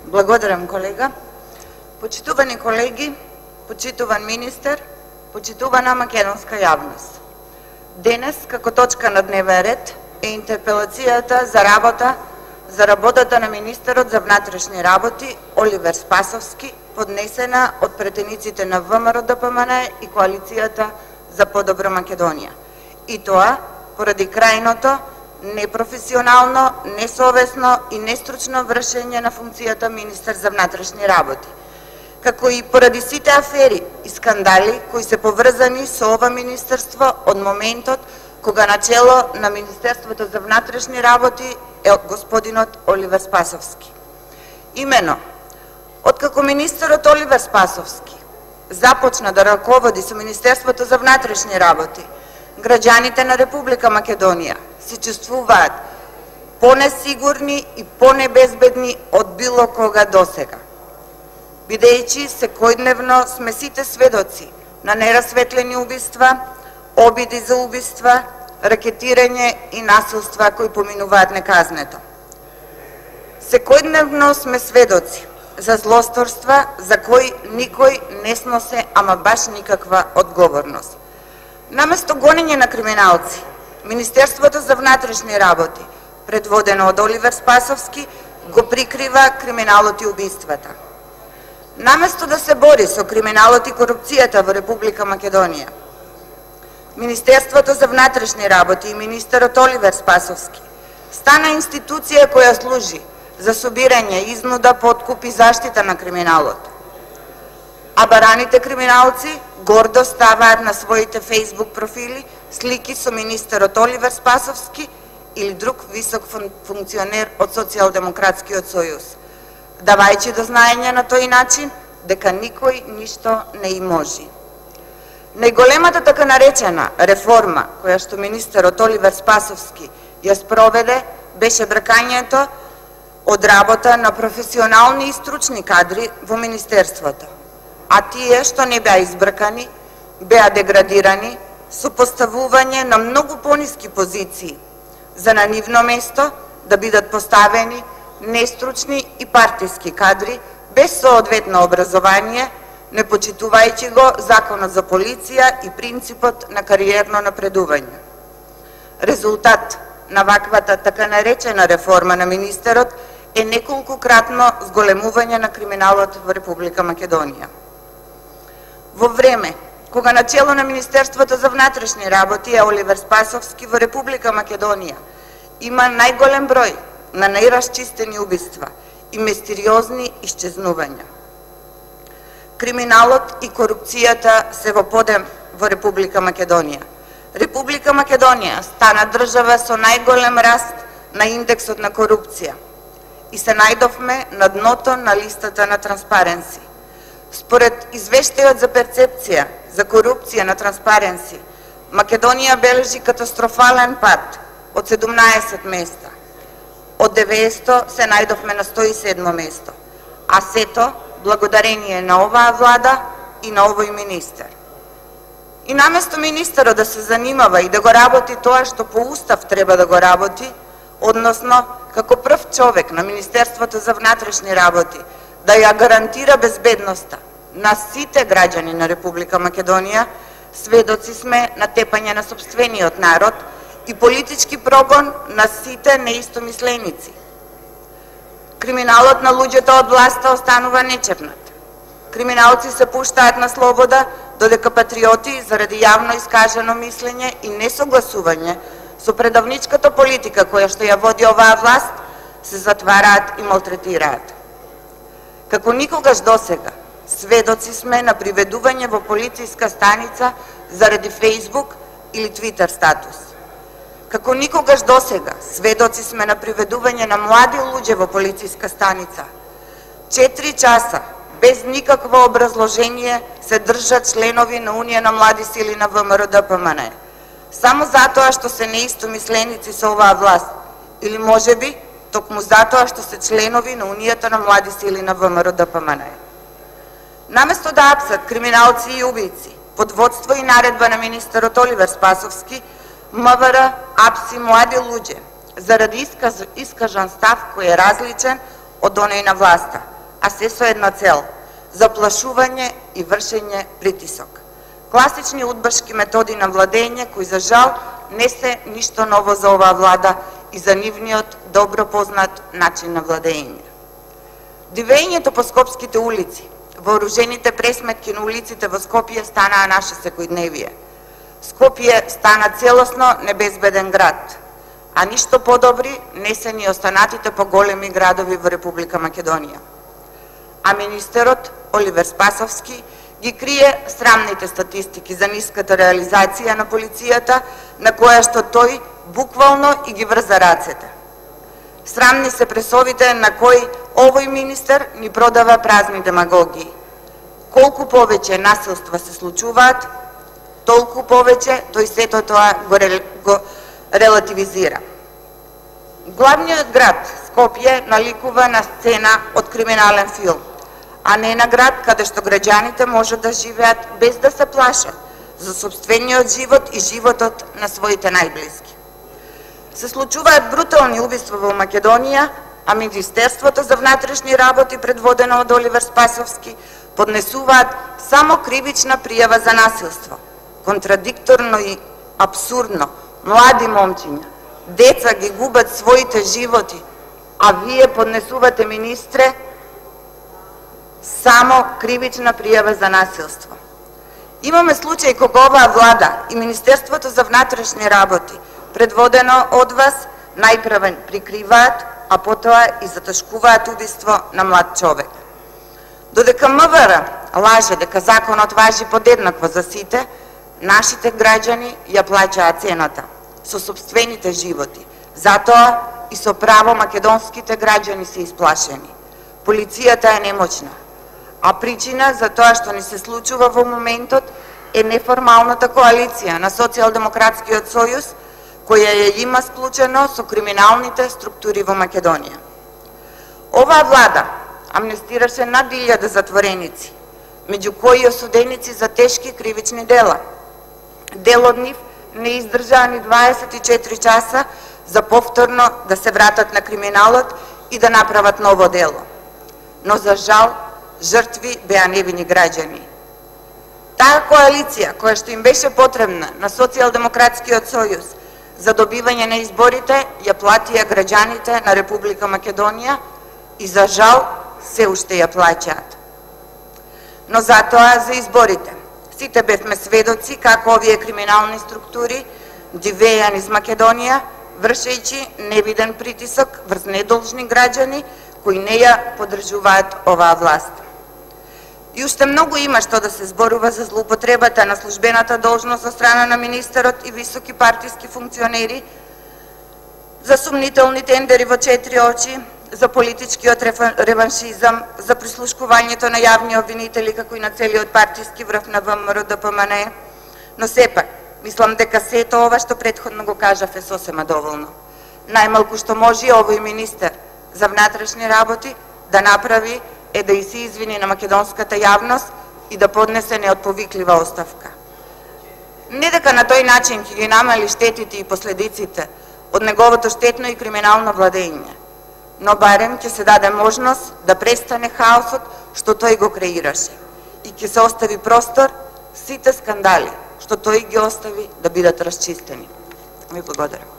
Благодарам, колега. Почитувани колеги, почитуван министер, почитувана македонска јавност. Денес, како точка на дневен ред, е интерпелацијата за работата на министерот за внатрешни работи Оливер Спасовски, поднесена од претениците на ВМРО-ДПМН и Коалицијата за подобра Македонија. И тоа поради крајното непрофесионално, несовесно и нестручно вршење на функцијата министер за внатрешни работи, како и поради сите афери и скандали кои се поврзани со ова министерство од моментот кога начело на Министерството за внатрешни работи е господинот Оливер Спасовски. Имено, откако министерот Оливер Спасовски започна да раководи со Министерството за внатрешни работи, граѓаните на Република Македонија се чувствуваат понесигурни и понебезбедни од било кога досега. Бидејќи секојдневно сме сите сведоци на нерасветлени убиства, обиди за убиства, ракетирање и насилства кои поминуваат неказнето. Секојдневно сме сведоци за злосторства за кои никој не сносе ама баш никаква одговорност. Наместо гонење на криминалци, Министерството за внатрешни работи, предводено од Оливер Спасовски, го прикрива криминалот и убиствата. Наместо да се бори со криминалот и корупцијата во Република Македонија, Министерството за внатрешни работи и министерот Оливер Спасовски стана институција која служи за собирање, изнуда, подкуп и заштита на криминалот. А бараните криминалци гордо ставаат на своите фейсбук профили слики со министерот Оливер Спасовски или друг висок функционер од Социјалдемократскиот сојуз, давајќи до знаење на тој начин дека никој ништо не им може. Најголемата така наречена реформа која што министерот Оливер Спасовски ја спроведе беше бракањето од работа на професионални и стручни кадри во министерството, а тие што не беа избркани, беа деградирани со поставување на многу пониски позиции, за на нивно место да бидат поставени нестручни и партиски кадри без соодветно образование, не почитувајќи го Законот за полиција и принципот на кариерно напредување. Резултат на ваквата така наречена реформа на министерот е неколкократно зголемување на криминалот во Република Македонија. Во време кога начело на Министерството за внатрешни работи е Оливер Спасовски во Република Македонија има најголем број на неразчистени убиства и мистериозни исчезнувања. Криминалот и корупцијата се во подем во Република Македонија. Република Македонија стана држава со најголем раст на индексот на корупција и се најдовме на дното на листата на Транспаренси. Според извештајот за перцепција за корупција на Транспаренси, Македонија бележи катастрофален пат од 17 места. Од 90 се најдовме на 107 место, а сето благодарение на оваа влада и на овој министер. И наместо министерот да се занимава и да го работи тоа што по устав треба да го работи, односно како прв човек на Министерството за внатрешни работи да ја гарантира безбедноста на сите граѓани на Република Македонија, сведоци сме на тепање на сопствениот народ и политички прогон на сите неистомисленици. Криминалот на луѓето од власта останува нечепнат. Криминалци се пуштаат на слобода, додека патриоти заради јавно искажано мислење и несогласување со предавничката политика која што ја води оваа власт се затвараат и малтретираат. Како никогаш досега, сведоци сме на приведување во полициска станица заради Фейсбук или Твитер статус. Како никогаш досега, сведоци сме на приведување на млади луѓе во полициска станица. 4 часа, без никакво образложение, се држат членови на Унија на млади сили на ВМРО-ДПМН. Само затоа што се неистомисленици со оваа власт, или можеби токму затоа што се членови на Унијата на млади сили на ВМРО-ДПМН. Наместо да апсат криминалци и убици, под водство и наредба на министерот Оливер Спасовски, МВР апси млади луѓе заради искажан став кој е различен од оној на власта, а се со една цел – заплашување и вршење притисок. Класични удбашки методи на владење кои за жал не се ништо ново за оваа влада и за нивниот добро познат начин на владење. Дивењето по скопските улици, вооружените пресметки на улиците во Скопје станаа наше секојдневие. Скопје стана целосно небезбеден град, а ништо подобри не се ни останатите поголеми градови во Република Македонија. А министерот Оливер Спасовски ги крие срамните статистики за ниската реализација на полицијата, на која што тој буквално и ги врза рацете. Срамни се пресовите на кои овој министер ни продава празни демагогии. Колку повеќе насилства се случуваат, толку повеќе тој сето тоа го релативизира. Главниот град, Скопје, наликува на сцена од криминален филм, а не на град каде што граѓаните можат да живеат без да се плашат за сопствениот живот и животот на своите најблиски. Се случуваат брутални убиства во Македонија, а Министерството за внатрешни работи, предводено од Оливер Спасовски, поднесуваат само кривична пријава за насилство. Контрадикторно и абсурдно, млади момчиња, деца ги губат своите животи, а вие поднесувате, министре, само кривична пријава за насилство. Имаме случај кога оваа влада и Министерството за внатрешни работи, предводено од вас, најпрвен прикриваат, а потоа и затешкуваат убиство на млад човек. Додека МВР лаже дека законот важи подеднакво за сите, нашите граѓани ја плаќаат цената со сопствените животи. Затоа и со право македонските граѓани се исплашени. Полицијата е немочна, а причина за тоа што ни се случува во моментот е неформалната коалиција на Социјалдемократскиот сојуз, која ја има склучено со криминалните структури во Македонија. Оваа влада амнестираше над 1000 затвореници, меѓу кои осуденици за тешки кривични дела. Дел од нив не издржаа ни 24 часа за повторно да се вратат на криминалот и да направат ново дело. Но за жал, жртви беа невини граѓани. Таа коалиција, која што им беше потребна на Социјалдемократскиот сојуз за добивање на изборите, ја платија граѓаните на Република Македонија и за жал се уште ја плаќаат. Но затоа за изборите сите бевме сведоци како овие криминални структури дивееа низ Македонија, вршејќи невиден притисок врз недолжни граѓани кои не ја поддржуваат оваа власт. И уште многу има што да се зборува за злоупотребата на службената должност од страна на министерот и високи партиски функционери, за сумнителни тендери во 4 очи, за политичкиот реваншизам, за прислушкувањето на јавни обвинители како и на целиот партиски врв на ВМРО ДПМН, но сепак мислам дека сето ова што претходно го кажав е сосема доволно. Најмалку што може овој министер за внатрешни работи да направи е да и се извини на македонската јавност и да поднесе неотповиклива оставка. Не дека на тој начин ќе ги намали штетите и последиците од неговото штетно и криминално владење, но барем ќе се даде можност да престане хаосот што тој го креираше и ќе се остави простор сите скандали што тој ги остави да бидат расчистени. Ви благодарам.